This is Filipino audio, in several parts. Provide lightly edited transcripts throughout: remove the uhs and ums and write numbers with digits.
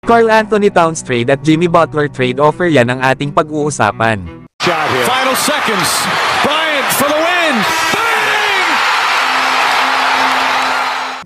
Karl Anthony Towns trade at Jimmy Butler trade offer, yan ang ating pag-uusapan. Final seconds. Bryant for the win. Bang!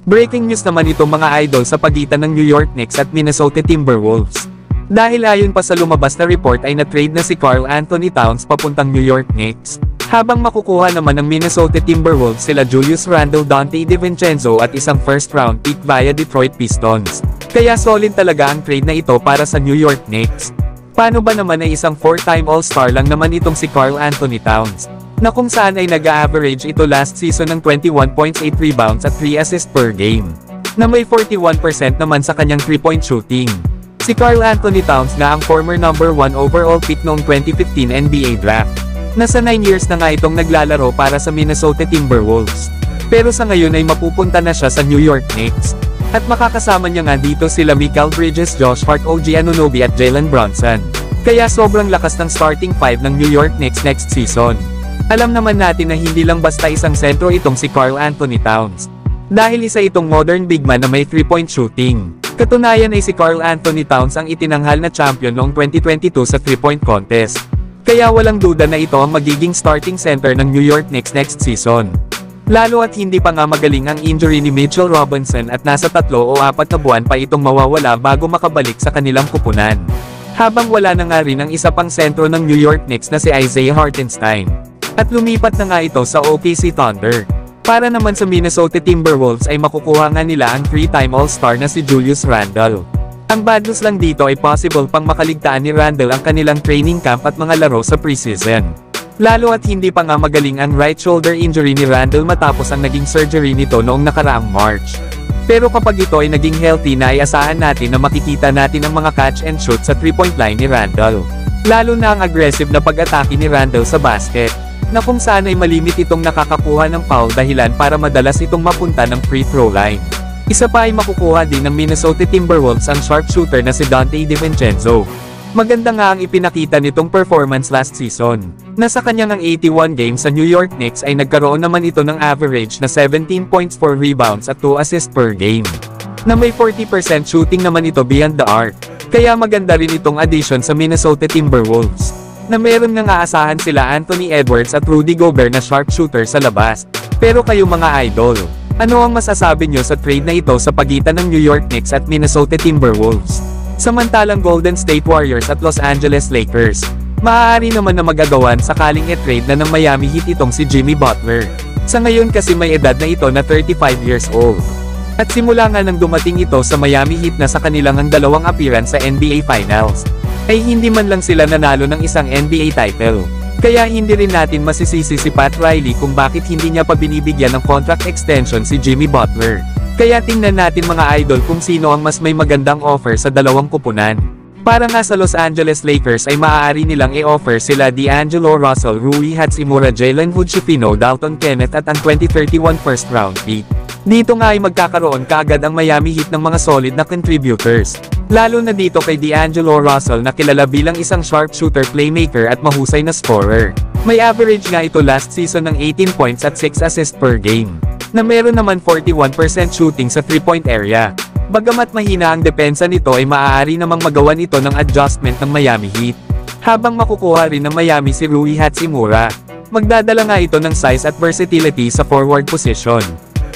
Breaking news naman ito mga idol sa pagitan ng New York Knicks at Minnesota Timberwolves. Dahil ayon pa sa lumabas na report ay na-trade na si Karl Anthony Towns papuntang New York Knicks. Habang makukuha naman ng Minnesota Timberwolves sila Julius Randle, Donte DiVincenzo at isang first round pick via Detroit Pistons. Kaya solid talaga ang trade na ito para sa New York Knicks. Paano ba naman ay isang 4-time All-Star lang naman itong si Karl Anthony Towns, na kung saan ay nag-a-average ito last season ng 21.8 rebounds at 3 assists per game, na may 41% naman sa kanyang 3-point shooting. Si Karl Anthony Towns na ang former number 1 overall pick noong 2015 NBA draft. Nasa 9 years na nga itong naglalaro para sa Minnesota Timberwolves. Pero sa ngayon ay mapupunta na siya sa New York Knicks. At makakasama niya nga dito sila Mikal Bridges, Josh Hart, OG Anunoby at Jalen Brunson. Kaya sobrang lakas ng starting 5 ng New York Knicks next season. Alam naman natin na hindi lang basta isang sentro itong si Karl Anthony Towns. Dahil isa itong modern big man na may 3-point shooting. Katunayan ay si Karl Anthony Towns ang itinanghal na champion noong 2022 sa 3-point contest. Kaya walang duda na ito ang magiging starting center ng New York Knicks next season. Lalo at hindi pa nga magaling ang injury ni Mitchell Robinson at nasa 3 o 4 na buwan pa itong mawawala bago makabalik sa kanilang kupunan. Habang wala na nga rin ang isa pang sentro ng New York Knicks na si Isaiah Hartenstein. At lumipat na nga ito sa OKC Thunder. Para naman sa Minnesota Timberwolves ay makukuha nga nila ang 3-time All-Star na si Julius Randle. Ang bad news lang dito ay possible pang makaligtaan ni Randle ang kanilang training camp at mga laro sa preseason. Lalo at hindi pa nga magaling ang right shoulder injury ni Randle matapos ang naging surgery nito noong nakaraang March. Pero kapag ito ay naging healthy na ay asahan natin na makikita natin ang mga catch and shoot sa 3-point line ni Randle. Lalo na ang aggressive na pag-atake ni Randle sa basket, na kung saan ay malimit itong nakakakuha ng foul dahilan para madalas itong mapunta ng free throw line. Isa pa ay makukuha din ng Minnesota Timberwolves ang sharpshooter na si Donte DiVincenzo. Maganda nga ang ipinakita nitong performance last season. Nasa kanyang ang 81 games sa New York Knicks ay nagkaroon naman ito ng average na 17 points, 4 rebounds at 2 assists per game. Na may 40% shooting naman ito beyond the arc. Kaya maganda rin itong addition sa Minnesota Timberwolves. Na meron nga aasahan sila Anthony Edwards at Rudy Gobert na sharpshooter sa labas. Pero kayo mga idol, ano ang masasabi nyo sa trade na ito sa pagitan ng New York Knicks at Minnesota Timberwolves? Samantalang Golden State Warriors at Los Angeles Lakers, maaari naman na magagawan sakaling i-trade na ng Miami Heat itong si Jimmy Butler. Sa ngayon kasi may edad na ito na 35 years old. At simula nga nang dumating ito sa Miami Heat na sa kanilang ang 2 appearance sa NBA Finals, ay hindi man lang sila nanalo ng isang NBA title. Kaya hindi rin natin masisisi si Pat Riley kung bakit hindi niya pa binibigyan ng contract extension si Jimmy Butler. Kaya tingnan natin mga idol kung sino ang mas may magandang offer sa dalawang kupunan. Para nga sa Los Angeles Lakers ay maaari nilang i-offer sila D'Angelo Russell, Rui Hachimura, Jalen Hood-Schifino, Dalton Kenneth at ang 2031 first round pick. Dito nga ay magkakaroon kaagad ang Miami Heat ng mga solid na contributors. Lalo na dito kay D'Angelo Russell na kilala bilang isang sharpshooter, playmaker at mahusay na scorer. May average nga ito last season ng 18 points at 6 assists per game. Na meron naman 41% shooting sa 3-point area. Bagamat mahina ang depensa nito ay maaari namang magawan ito ng adjustment ng Miami Heat. Habang makukuha rin ng Miami si Rui Hachimura. Magdadala nga ito ng size at versatility sa forward position.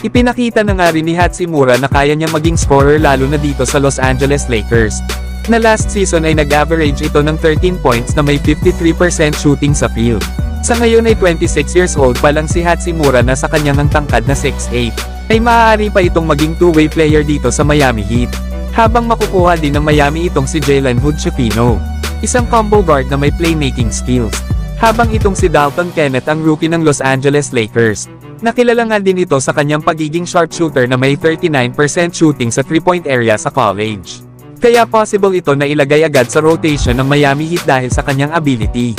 Ipinakita na nga rin ni Hachimura na kaya niya maging scorer lalo na dito sa Los Angeles Lakers. Na last season ay nag-average ito ng 13 points na may 53% shooting sa field. Sa ngayon ay 26 years old pa lang si Hachimura na sa kanyang ang tangkad na 6'8", ay maaari pa itong maging two-way player dito sa Miami Heat. Habang makukuha din ng Miami itong si Jalen Hood-Schifino, isang combo guard na may playmaking skills. Habang itong si Dalton Kenneth ang rookie ng Los Angeles Lakers. Nakilala nga din ito sa kanyang pagiging sharpshooter na may 39% shooting sa 3-point area sa college. Kaya possible ito na ilagay agad sa rotation ng Miami Heat dahil sa kanyang ability.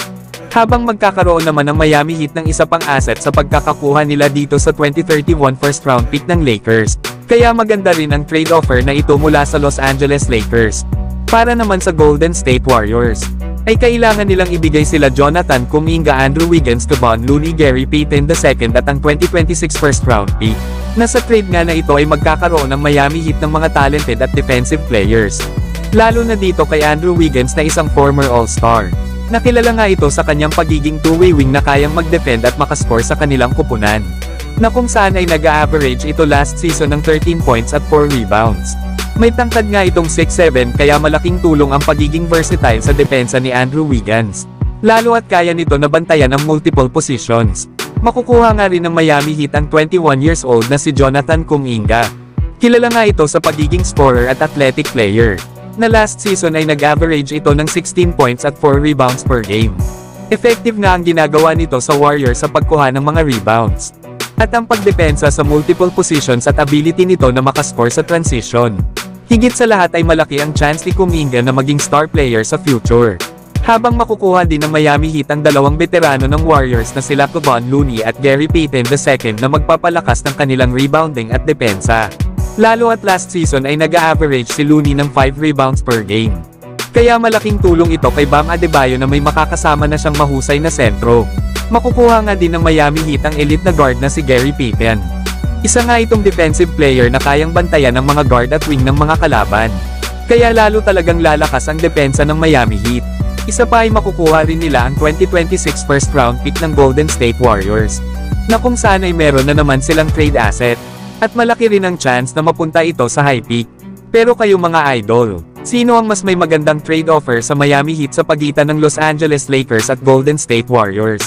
Habang magkakaroon naman ng Miami Heat ng isa pang asset sa pagkakakuha nila dito sa 2031 first round pick ng Lakers. Kaya maganda rin ang trade offer na ito mula sa Los Angeles Lakers. Para naman sa Golden State Warriors, ay kailangan nilang ibigay sila Jonathan Kuminga, Andrew Wiggins, Kevon Looney, Gary Payton II at ang 2026 first round pick. Nasa trade nga na ito ay magkakaroon ng Miami Heat ng mga talented at defensive players. Lalo na dito kay Andrew Wiggins na isang former All-Star. Nakilala nga ito sa kanyang pagiging two-way wing na kayang mag-defend at makascore sa kanilang kupunan. Na kung saan ay nag-a-average ito last season ng 13 points at 4 rebounds. May tangkad nga itong 6'7" kaya malaking tulong ang pagiging versatile sa depensa ni Andrew Wiggins. Lalo at kaya nito na bantayan ang multiple positions. Makukuha nga rin ng Miami Heat ang 21 years old na si Jonathan Kuminga. Kilala nga ito sa pagiging scorer at athletic player. Na last season ay nag-average ito ng 16 points at 4 rebounds per game. Effective nga ang ginagawa nito sa Warriors sa pagkuha ng mga rebounds. At ang pagdepensa sa multiple positions at ability nito na makascore sa transition. Higit sa lahat ay malaki ang chance ni Kuminga na maging star player sa future. Habang makukuha din ng Miami Heat ang dalawang veterano ng Warriors na sila Kevon Looney at Gary Payton II na magpapalakas ng kanilang rebounding at depensa. Lalo at last season ay nag-a-average si Looney ng 5 rebounds per game. Kaya malaking tulong ito kay Bam Adebayo na may makakasama na siyang mahusay na sentro. Makukuha nga din ng Miami Heat ang elite na guard na si Gary Payton. Isa nga itong defensive player na kayang bantayan ng mga guard at wing ng mga kalaban. Kaya lalo talagang lalakas ang depensa ng Miami Heat. Isa pa ay makukuha rin nila ang 2026 first round pick ng Golden State Warriors. Na kung saan ay meron na naman silang trade asset. At malaki rin ang chance na mapunta ito sa high pick. Pero kayo mga idol, sino ang mas may magandang trade offer sa Miami Heat sa pagitan ng Los Angeles Lakers at Golden State Warriors?